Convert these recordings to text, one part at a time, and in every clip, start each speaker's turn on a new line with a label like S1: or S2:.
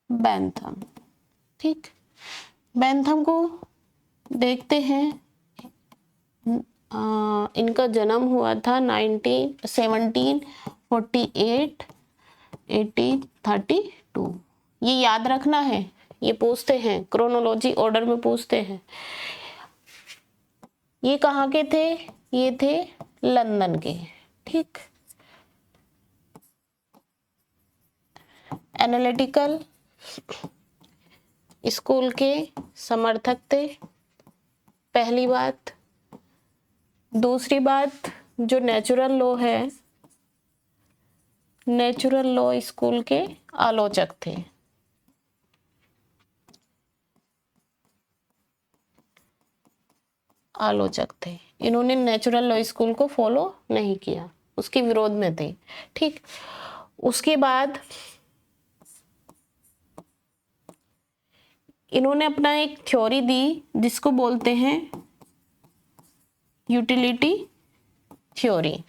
S1: Bentham. ठीक, Bentham को देखते हैं। इनका जन्म हुआ था 1748 1832। ये याद रखना है, ये पूछते हैं क्रोनोलॉजी ऑर्डर में पूछते हैं। ये कहाँ के थे? ये थे लंदन के। ठीक, एनालिटिकल स्कूल के समर्थक थे, पहली बात। दूसरी बात, जो नेचुरल लॉ है, नेचुरल लॉ स्कूल के आलोचक थे। आलोचक थे, इन्होंने नेचुरल लॉ स्कूल को फॉलो नहीं किया, उसके विरोध में थे। ठीक, उसके बाद इन्होंने अपना एक थ्योरी दी जिसको बोलते हैं यूटिलिटी थ्योरी।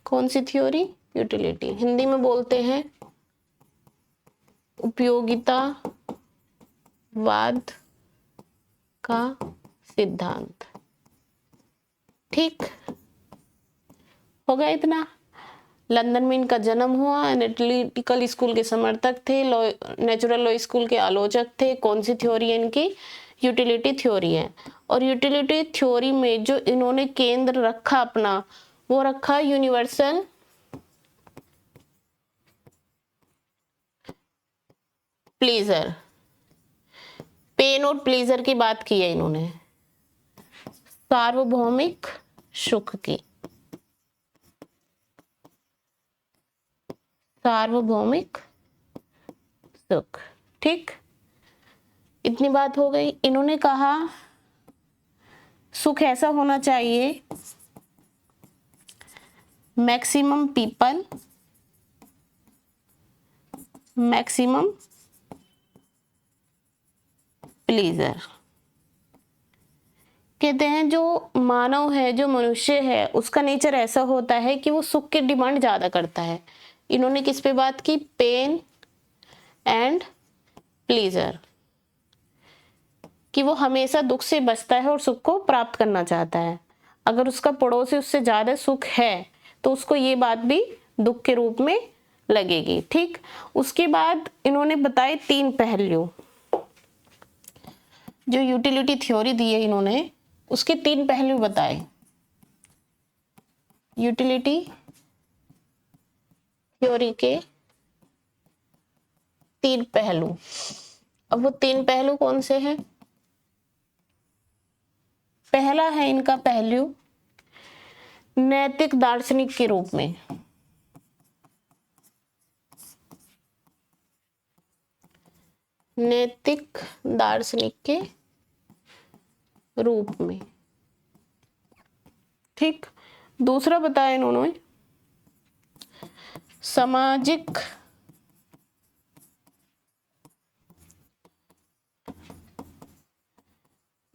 S1: कौन सी थ्योरी? यूटिलिटी, हिंदी में बोलते हैं उपयोगितावाद का सिद्धांत। ठीक, हो गया इतना। लंदन में इनका जन्म हुआ, एनालिटिकल स्कूल के समर्थक थे, नेचुरल लॉ स्कूल के आलोचक थे। कौन सी थ्योरी है इनकी? यूटिलिटी थ्योरी है। और यूटिलिटी थ्योरी में जो इन्होंने केंद्र रखा अपना, वो रखा यूनिवर्सल प्लेजर। पेन और प्लेजर की बात की है इन्होंने, सार्वभौमिक सुख की, सार्वभौमिक सुख। ठीक, इतनी बात हो गई। इन्होंने कहा सुख ऐसा होना चाहिए, मैक्सिमम पीपल, मैक्सिमम प्लीजर। कहते हैं जो मानव है, जो मनुष्य है, उसका नेचर ऐसा होता है कि वो सुख की डिमांड ज्यादा करता है। इन्होंने किस पे बात की? पेन एंड प्लीजर, कि वो हमेशा दुख से बचता है और सुख को प्राप्त करना चाहता है। अगर उसका पड़ोसी उससे ज्यादा सुख है तो उसको ये बात भी दुख के रूप में लगेगी। ठीक, उसके बाद इन्होंने बताए 3 पहलू। जो यूटिलिटी थ्योरी दी है इन्होंने, उसके 3 पहलू बताए। यूटिलिटी थ्योरी के 3 पहलू। अब वो 3 पहलू कौन से हैं? पहला है इनका पहलू नैतिक दार्शनिक के रूप में। नैतिक दार्शनिक के रूप में। ठीक, दूसरा बताया इन्होंने सामाजिक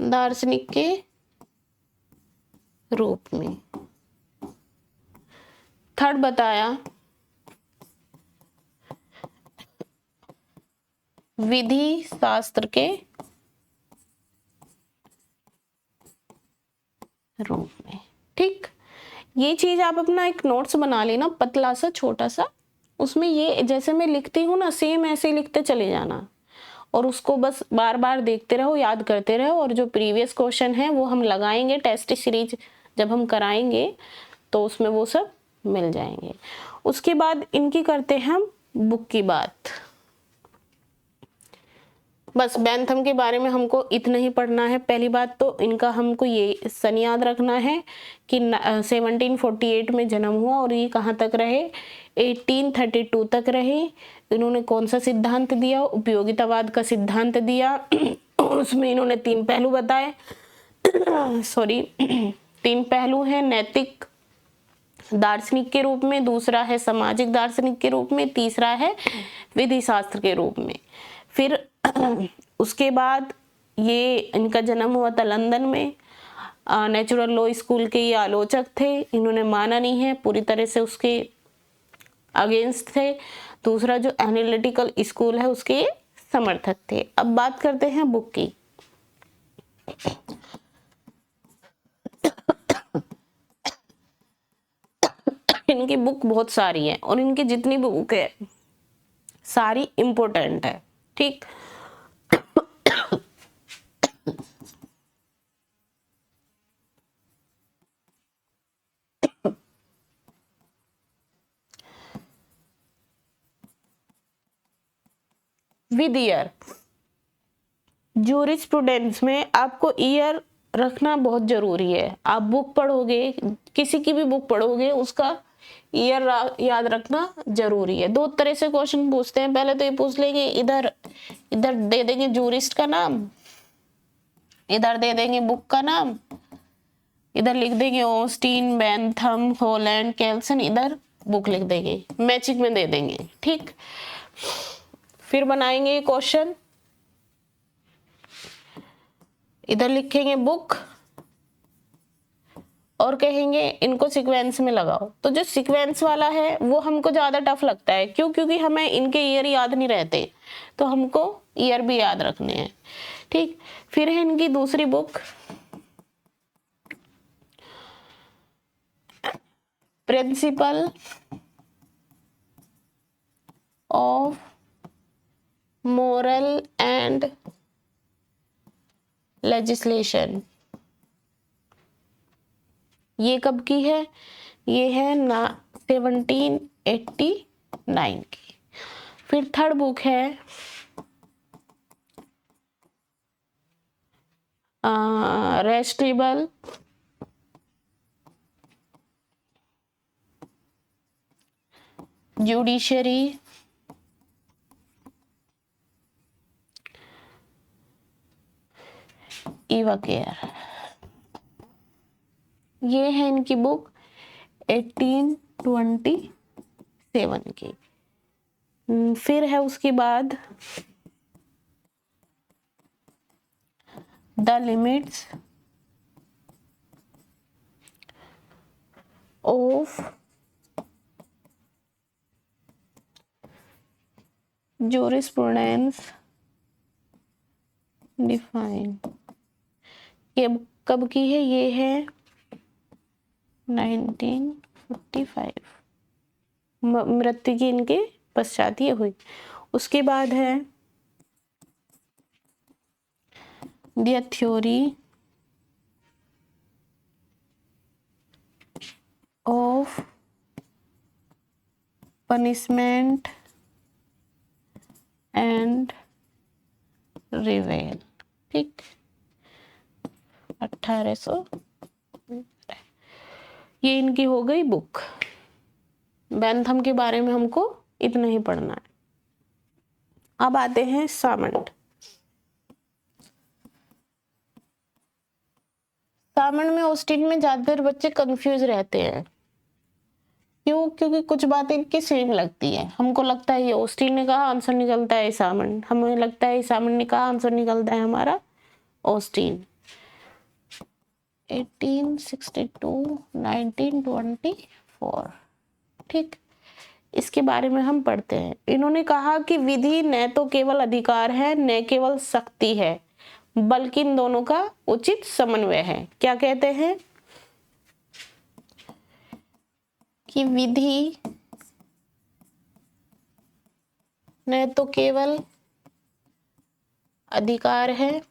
S1: दार्शनिक के रूप में। थर्ड बताया विधि शास्त्र के रूप में। ठीक, ये चीज आप अपना एक नोट्स बना लेना, पतला सा छोटा सा। उसमें ये जैसे मैं लिखती हूँ ना, सेम ऐसे लिखते चले जाना, और उसको बस बार बार देखते रहो, याद करते रहो। और जो प्रीवियस क्वेश्चन है वो हम लगाएंगे, टेस्ट सीरीज जब हम कराएंगे तो उसमें वो सब मिल जाएंगे। उसके बाद इनकी करते हैं हम बुक की बात। बस बेंथम के बारे में हमको इतना ही पढ़ना है। पहली बात तो इनका हमको ये सन याद रखना है कि 1748 में जन्म हुआ और ये कहाँ तक रहे? 1832 तक रहे। इन्होंने कौन सा सिद्धांत दिया? उपयोगितावाद का सिद्धांत दिया। और उसमें इन्होंने 3 पहलू बताए। सॉरी 3 पहलू हैं, नैतिक दार्शनिक के रूप में, दूसरा है सामाजिक दार्शनिक के रूप में, तीसरा है विधि शास्त्र के रूप में। फिर उसके बाद ये इनका जन्म हुआ था लंदन में। नेचुरल लॉ स्कूल के ये आलोचक थे। इन्होंने माना नहीं है पूरी तरह से उसके अगेंस्ट थे, दूसरा जो एनालिटिकल स्कूल है उसके ये समर्थक थे। अब बात करते हैं बुक की। इनकी बुक बहुत सारी है और इनकी जितनी भी बुक है सारी इंपॉर्टेंट है, ठीक। विद ईयर, जूरिस्प्रूडेंस में आपको ईयर रखना बहुत जरूरी है। आप बुक पढ़ोगे, किसी की भी बुक पढ़ोगे, उसका ईयर याद रखना जरूरी है। दो तरह से क्वेश्चन पूछते हैं। पहले तो ये पूछ लेंगे, इधर इधर दे देंगे जूरिस्ट का नाम, इधर दे देंगे बुक का नाम, इधर लिख देंगे ऑस्टिन, बेंथम, हॉलैंड, केल्सन, इधर बुक लिख देंगे, मैचिंग में दे देंगे, ठीक। फिर बनाएंगे क्वेश्चन, इधर लिखेंगे बुक और कहेंगे इनको सीक्वेंस में लगाओ। तो जो सीक्वेंस वाला है वो हमको ज्यादा टफ लगता है, क्यों? क्योंकि हमें इनके ईयर याद नहीं रहते, तो हमको ईयर भी याद रखने हैं, ठीक। फिर है इनकी दूसरी book, principle of moral and legislation. ये कब की है? ये है 1789 की। फिर थर्ड बुक है रेस्ट्रिबल जुडिशरी इवाकेयर। ये है इनकी बुक 1827 की। फिर है उसके बाद the limits of jurisprudence define. ये कब की है? ये है 1945, मृत्यु की इनके पश्चात ये हुई। उसके बाद है the theory of punishment and revel, ठीक, 1800। ये इनकी हो गई बुक। बेंथम के बारे में हमको इतना ही पढ़ना है। अब आते हैं सामंट। सामंट में ऑस्टिन में ज्यादातर बच्चे कंफ्यूज रहते हैं। क्यों? क्योंकि कुछ बातें इनकी सेम लगती है। हमको लगता है ये ऑस्टिन ने कहा, आंसर निकलता है सामंट। हमें लगता है सामंट ने कहा, आंसर निकलता है हमारा ऑस्टिन। 1862, 1924, ठीक। इसके बारे में हम पढ़ते हैं। इन्होंने कहा कि विधि न तो केवल अधिकार है न केवल शक्ति है, बल्कि इन दोनों का उचित समन्वय है। क्या कहते हैं? कि विधि न तो केवल अधिकार है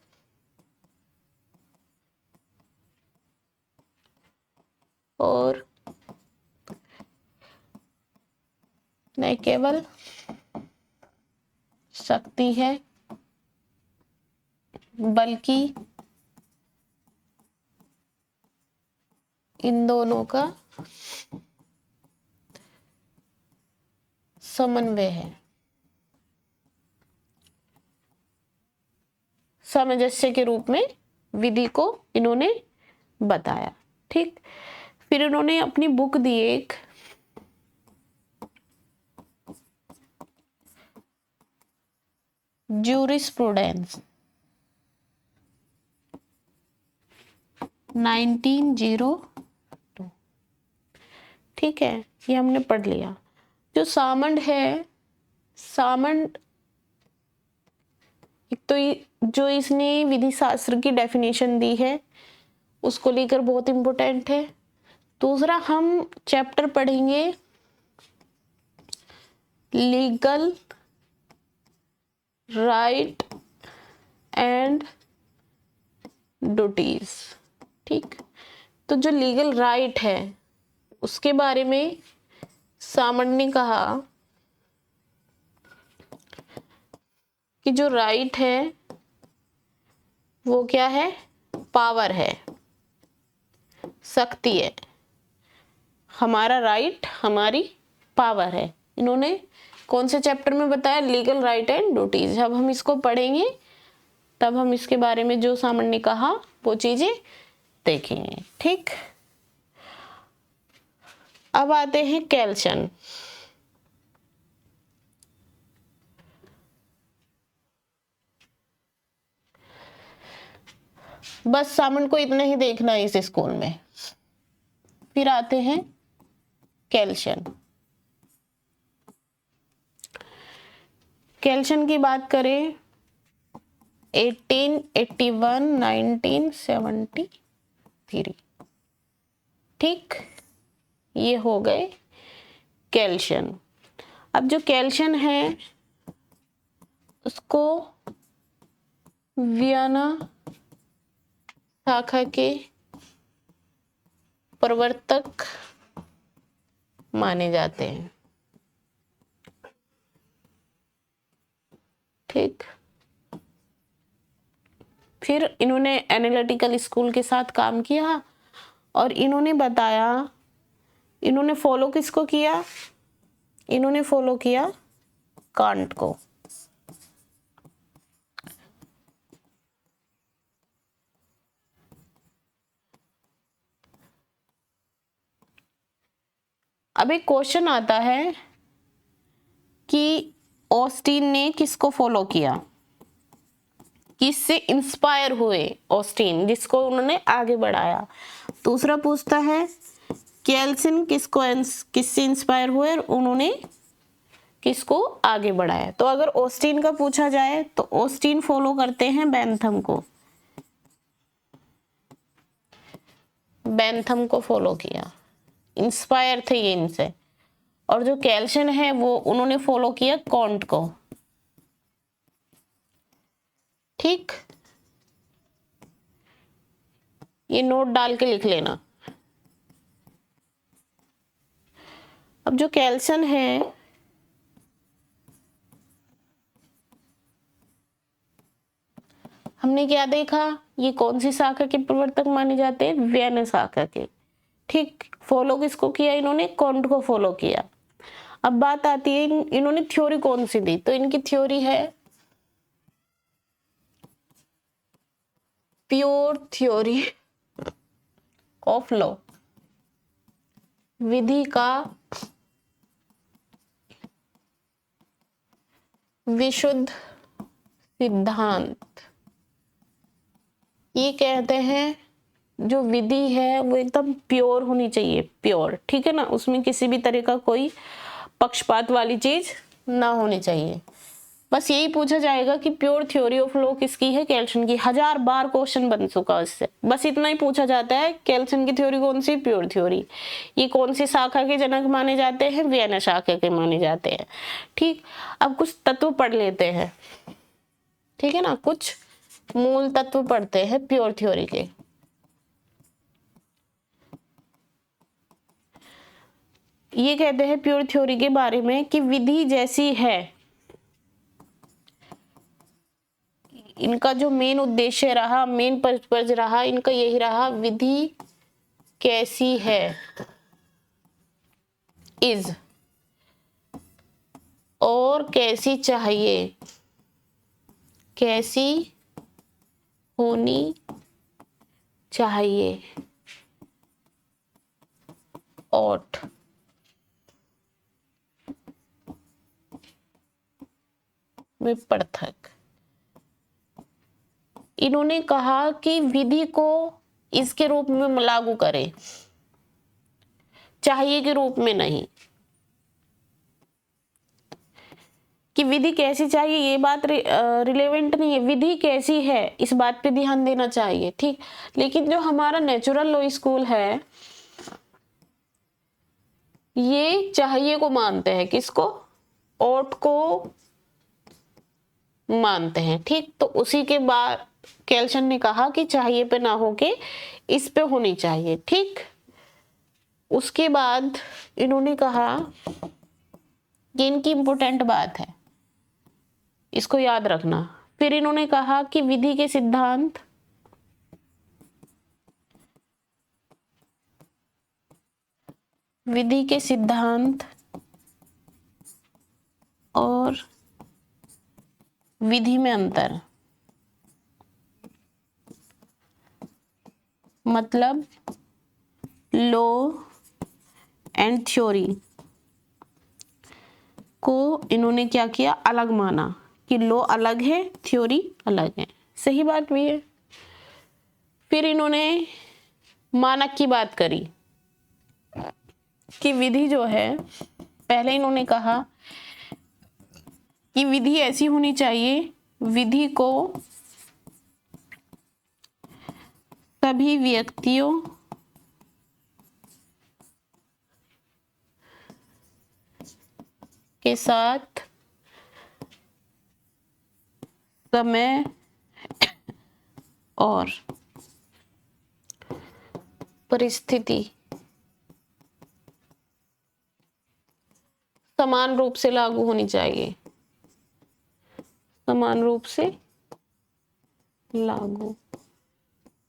S1: और न केवल शक्ति है, बल्कि इन दोनों का समन्वय है। सामंजस्य के रूप में विधि को इन्होंने बताया, ठीक। फिर इन्होंने अपनी बुक दी एक, जूरिस्प्रूडेंस 1902, ठीक है, ये हमने पढ़ लिया। जो सामंड है, सामंड एक तो जो इसने विधि शास्त्र की डेफिनेशन दी है उसको लेकर बहुत इम्पोर्टेंट है। दूसरा हम चैप्टर पढ़ेंगे लीगल राइट एंड ड्यूटीज। ठीक, तो जो लीगल राइट है उसके बारे में सामंड ने कहा कि जो राइट है वो क्या है, पावर है, शक्ति है। हमारा राइट हमारी पावर है। इन्होंने कौन से चैप्टर में बताया, लीगल राइट एंड ड्यूटीज। जब हम इसको पढ़ेंगे तब हम इसके बारे में जो सामंड ने कहा वो चीजें देखेंगे। ठीक, अब आते हैं केल्सन। बस सामंड को इतना ही देखना है इस स्कूल में। फिर आते हैं केल्सन। केल्सन की बात करें 1881 1973। ठीक, ये हो गए केल्सन। अब जो केल्सन है उसको वियना शाखा के प्रवर्तक माने जाते हैं। ठीक, फिर इन्होंने एनालिटिकल स्कूल के साथ काम किया और इन्होंने बताया, इन्होंने फॉलो किसको किया, इन्होंने फॉलो किया कांट को। अब एक क्वेश्चन आता है कि ऑस्टीन ने किसको फॉलो किया, किससे इंस्पायर हुए ऑस्टीन, जिसको उन्होंने आगे बढ़ाया। दूसरा पूछता है केल्सन किससे इंस्पायर हुए और उन्होंने किसको आगे बढ़ाया। तो अगर ऑस्टीन का पूछा जाए तो ऑस्टीन फॉलो करते हैं बेंथम को, बेंथम को फॉलो किया, इंस्पायर थे ये इनसे। और जो केल्सन है वो उन्होंने फॉलो किया कांट को। ठीक, ये नोट डाल के लिख लेना। अब जो केल्सन है हमने क्या देखा, ये कौन सी शाखा के प्रवर्तक माने जाते हैं, वियना शाखा के। ठीक, फॉलो किसको किया इन्होंने, कांट को फॉलो किया। अब बात आती है इन्होंने थ्योरी कौन सी दी, तो इनकी थ्योरी है प्योर थ्योरी ऑफ लॉ, विधि का विशुद्ध सिद्धांत। ये कहते हैं जो विधि है वो एकदम प्योर होनी चाहिए, प्योर। ठीक है ना, उसमें किसी भी तरह का कोई पक्षपात वाली चीज ना होनी चाहिए। बस यही पूछा जाएगा कि प्योर थ्योरी ऑफ लॉ किसकी है, केल्सन की। 1000 बार क्वेश्चन बन चुका इससे, बस इतना ही पूछा जाता है केल्सन की थ्योरी कौन सी, प्योर थ्योरी। ये कौन सी शाखा के जनक माने जाते हैं, वियना शाखा के माने जाते हैं। ठीक, अब कुछ तत्व पढ़ लेते हैं। ठीक है ना, कुछ मूल तत्व पढ़ते हैं प्योर थ्योरी के। ये कहते हैं प्योर थ्योरी के बारे में कि विधि जैसी है, इनका जो मेन उद्देश्य रहा, मेन पर्पज रहा इनका यही रहा, विधि कैसी है, इज, और कैसी चाहिए, कैसी होनी चाहिए, ought। में पृथक। इन्होंने कहा कि विधि को इसके रूप में लागू करें, चाहिए के रूप में नहीं। विधि कैसी चाहिए ये बात रिलेवेंट नहीं है, विधि कैसी है इस बात पे ध्यान देना चाहिए, ठीक। लेकिन जो हमारा नेचुरल लॉ स्कूल है ये चाहिए को मानते हैं, किसको, ought को मानते हैं, ठीक। तो उसी के बाद केल्सन ने कहा कि चाहिए पे ना होके इस पे होनी चाहिए, ठीक। उसके बाद इन्होंने कहा कि इनकी इंपॉर्टेंट बात है, इसको याद रखना। फिर इन्होंने कहा कि विधि के सिद्धांत और विधि में अंतर, मतलब लॉ एंड थ्योरी को इन्होंने क्या किया, अलग माना कि लॉ अलग है, थ्योरी अलग है। सही बात भी है। फिर इन्होंने मानक की बात करी कि विधि जो है, पहले इन्होंने कहा कि विधि ऐसी होनी चाहिए, विधि को सभी व्यक्तियों के साथ समय और परिस्थिति समान रूप से लागू होनी चाहिए, समान रूप से लागू,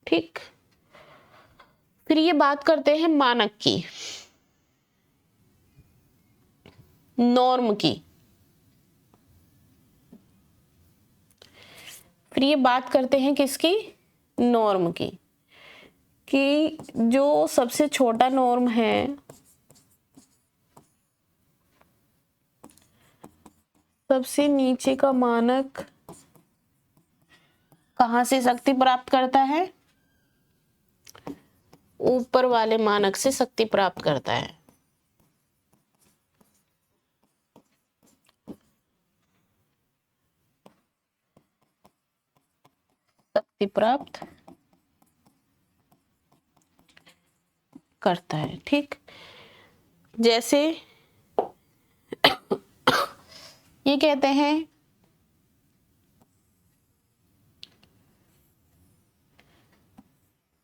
S1: ठीक। फिर ये बात करते हैं मानक की, नॉर्म की। फिर ये बात करते हैं किसकी, नॉर्म की, कि जो सबसे छोटा नॉर्म है, सबसे नीचे का मानक कहाँ से शक्ति प्राप्त करता है, ऊपर वाले मानक से शक्ति प्राप्त करता है। शक्ति प्राप्त करता है, ठीक। जैसे ये कहते हैं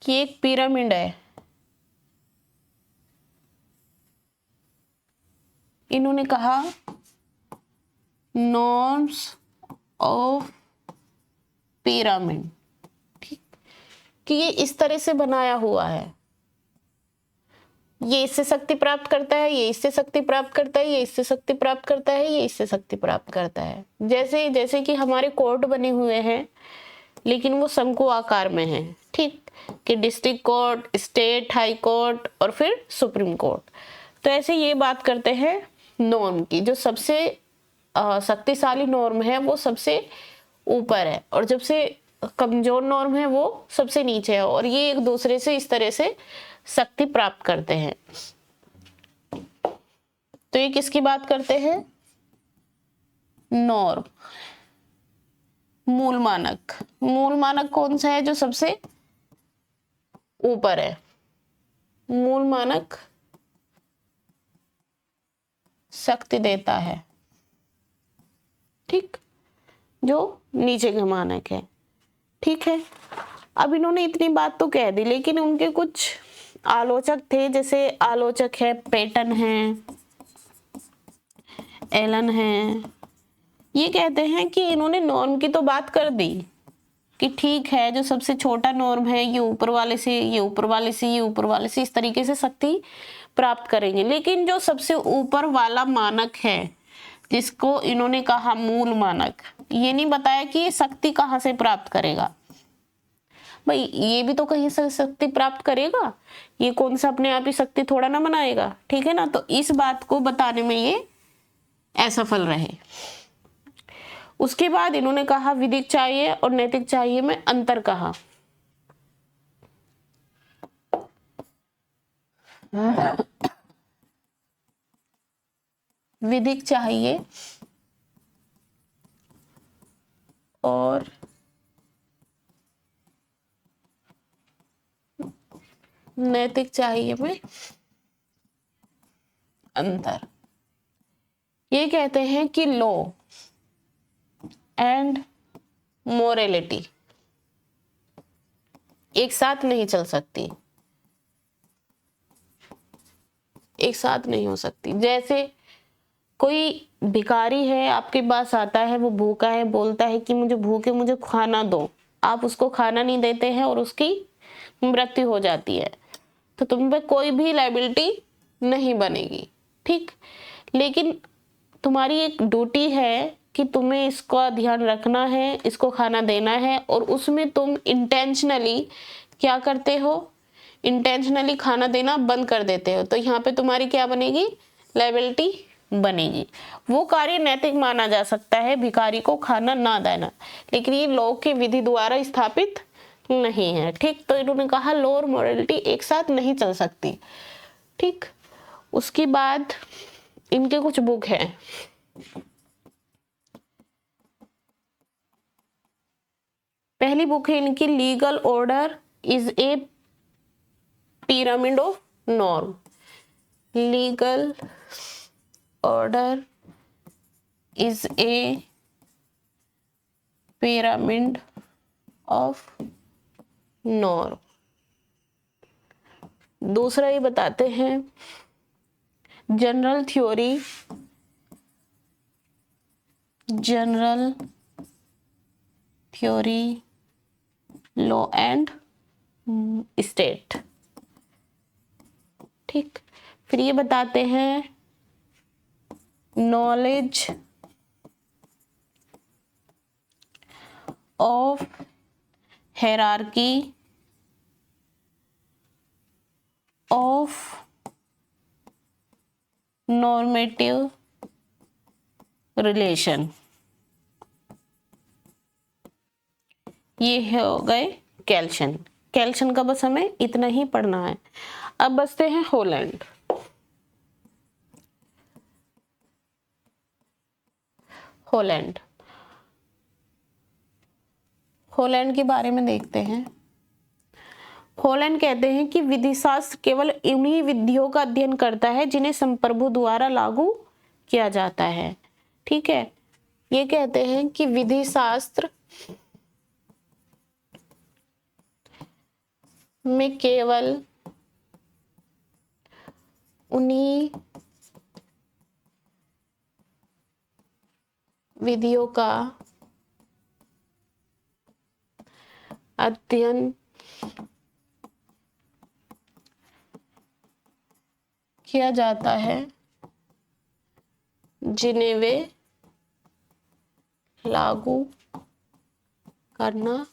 S1: कि एक पिरामिड है, इन्होंने कहा नॉर्म्स ऑफ पिरामिड, ठीक, कि ये इस तरह से बनाया हुआ है, ये इससे शक्ति प्राप्त करता है, ये इससे शक्ति प्राप्त करता है, ये इससे शक्ति प्राप्त करता है, ये इससे शक्ति प्राप्त करता है। जैसे कि हमारे कोर्ट बने हुए हैं लेकिन वो शंकु आकार में है, ठीक, कि district court, state high court और फिर सुप्रीम कोर्ट। तो ऐसे ये बात करते हैं नॉर्म की, जो सबसे शक्तिशाली नॉर्म है वो सबसे ऊपर है और जब से कमजोर नॉर्म है वो सबसे नीचे है, और ये एक दूसरे से इस तरह से शक्ति प्राप्त करते हैं। तो ये किसकी बात करते हैं, नॉर्म। मूल मानक, मूल मानक कौन सा है, जो सबसे ऊपर है, मूल मानक शक्ति देता है, ठीक, जो नीचे के मानक है, ठीक है। अब इन्होंने इतनी बात तो कह दी, लेकिन उनके कुछ आलोचक थे, जैसे आलोचक है पेटन है, एलन है। ये कहते हैं कि इन्होंने नॉर्म की तो बात कर दी कि ठीक है, जो सबसे छोटा नॉर्म है ये ऊपर वाले से, ये ऊपर वाले से, ये ऊपर वाले से इस तरीके से शक्ति प्राप्त करेंगे, लेकिन जो सबसे ऊपर वाला मानक है जिसको इन्होंने कहा मूल मानक, ये नहीं बताया कि ये शक्ति कहाँ से प्राप्त करेगा। भाई ये भी तो कहीं से शक्ति प्राप्त करेगा, ये कौन सा अपने आप ही शक्ति थोड़ा ना बनाएगा, ठीक है ना। तो इस बात को बताने में ये असफल रहे। उसके बाद इन्होंने कहा विधिक चाहिए और नैतिक चाहिए में अंतर कहा। विधिक चाहिए और नैतिक चाहिए में अंतर। ये कहते हैं कि लॉ एंड मोरालिटी एक साथ नहीं चल सकती, एक साथ नहीं हो सकती। जैसे कोई भिखारी है, आपके पास आता है, वो भूखा है, बोलता है कि मुझे भूख है, मुझे खाना दो, आप उसको खाना नहीं देते हैं और उसकी मृत्यु हो जाती है, तो तुम पे कोई भी लायबिलिटी नहीं बनेगी, ठीक। लेकिन तुम्हारी एक ड्यूटी है कि तुम्हें इसका ध्यान रखना है, इसको खाना देना है, और उसमें तुम इंटेंशनली क्या करते हो, इंटेंशनली खाना देना बंद कर देते हो, तो यहाँ पे तुम्हारी क्या बनेगी, लायबिलिटी बनेगी। वो कार्य नैतिक माना जा सकता है, भिखारी को खाना ना देना, लेकिन ये लॉ के विधि द्वारा स्थापित नहीं है, ठीक। तो इन्होंने कहा लॉ और मोरालिटी एक साथ नहीं चल सकती, ठीक। उसके बाद इनके कुछ बुक है। पहली बुक है इनकी legal order is a pyramid of norm. Legal order is a pyramid of norm. दूसरा ये बताते हैं general theory, general theory law and state, ठीक। फिर ये बताते हैं knowledge of hierarchy of normative relation. ये हो गए कैल्शन। कैल्शन का बस हमें इतना ही पढ़ना है। अब बचते हैं हॉलैंड। हॉलैंड, हॉलैंड के बारे में देखते हैं। हॉलैंड कहते हैं कि विधि शास्त्र केवल उन्हीं विधियों का अध्ययन करता है जिन्हें संप्रभु द्वारा लागू किया जाता है, ठीक है। ये कहते हैं कि विधि शास्त्र में केवल उन्हीं विधियों का अध्ययन किया जाता है जिन्हें वे लागू करना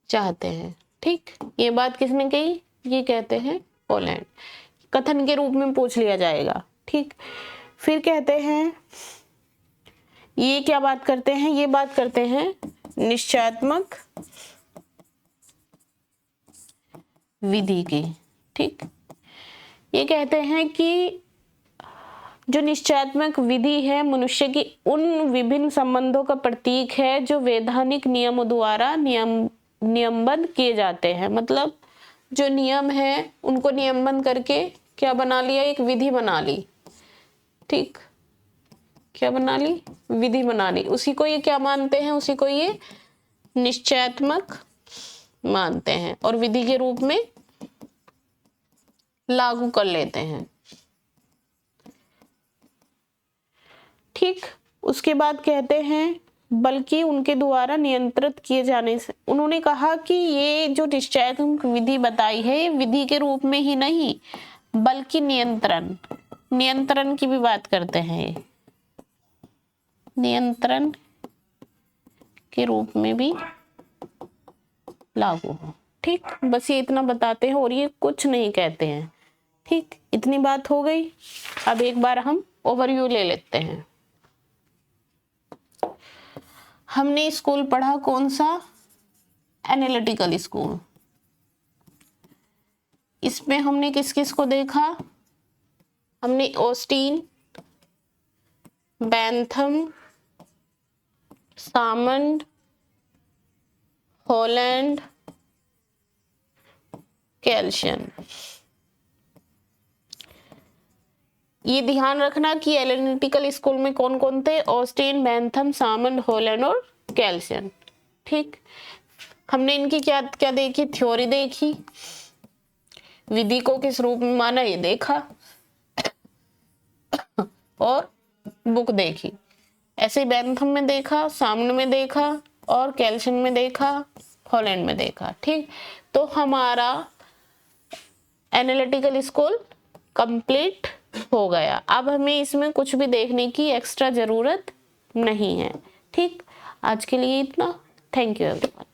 S1: चाहते हैं, ठीक। ये बात किसने कही, ये कहते हैं हॉलैंड। कथन के रूप में पूछ लिया जाएगा, ठीक। फिर कहते हैं ये क्या बात करते हैं, ये बात करते हैं निश्चयात्मक विधि की, ठीक। ये कहते हैं कि जो निश्चयात्मक विधि है मनुष्य की उन विभिन्न संबंधों का प्रतीक है जो वैधानिक नियमों द्वारा नियमबद्ध किए जाते हैं। मतलब जो नियम है उनको नियमबद्ध करके क्या बना लिया, एक विधि बना ली, ठीक। क्या बना ली, विधि बना ली। उसी को ये क्या मानते हैं, उसी को ये निश्चयात्मक मानते हैं और विधि के रूप में लागू कर लेते हैं, ठीक। उसके बाद कहते हैं बल्कि उनके द्वारा नियंत्रित किए जाने से। उन्होंने कहा कि ये जो निश्चयात्मक विधि बताई है विधि के रूप में ही नहीं बल्कि नियंत्रण की भी बात करते हैं, नियंत्रण के रूप में भी लागू हो, ठीक। बस ये इतना बताते हैं और ये कुछ नहीं कहते हैं, ठीक। इतनी बात हो गई। अब एक बार हम ओवरव्यू ले लेते हैं। हमने स्कूल पढ़ा कौन सा, एनालिटिकल स्कूल। इसमें हमने किस किस को देखा, हमने ऑस्टीन, बेंथम, सामंड, हॉलैंड, कैल्शियन। ये ध्यान रखना कि एनालिटिकल स्कूल में कौन कौन थे, ऑस्टिन, बेंथम, सामंड, हॉलैंड और कैल्शियन। ठीक, हमने इनकी क्या क्या देखी, थ्योरी देखी, विधि को किस रूप में माना ये देखा, और बुक देखी। ऐसे बेंथम में देखा, सामंड में देखा, और कैल्शियन में देखा, हॉलैंड में देखा। ठीक, तो हमारा एनालिटिकल स्कूल कंप्लीट हो गया। अब हमें इसमें कुछ भी देखने की एक्स्ट्रा जरूरत नहीं है। ठीक, आज के लिए इतना। Thank you everyone.